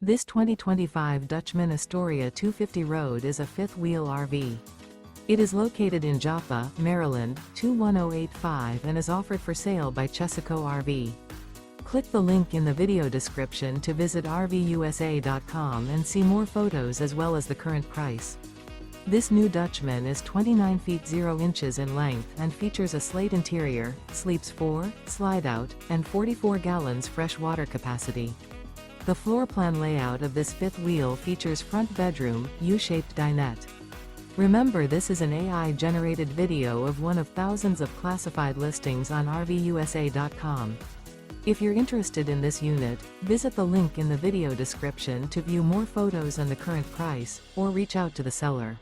This 2025 Dutchmen Astoria 250RD is a fifth-wheel RV. It is located in Joppa, Maryland, 21085 and is offered for sale by Chesaco RV. Click the link in the video description to visit RVUSA.com and see more photos as well as the current price. This new Dutchmen is 29 feet 0 inches in length and features a slate interior, sleeps 4, Slideout, and 44 gallons fresh water capacity. The floor plan layout of this fifth wheel features front bedroom, U-shaped dinette. Remember, this is an AI-generated video of one of thousands of classified listings on RVUSA.com. If you're interested in this unit, visit the link in the video description to view more photos and the current price, or reach out to the seller.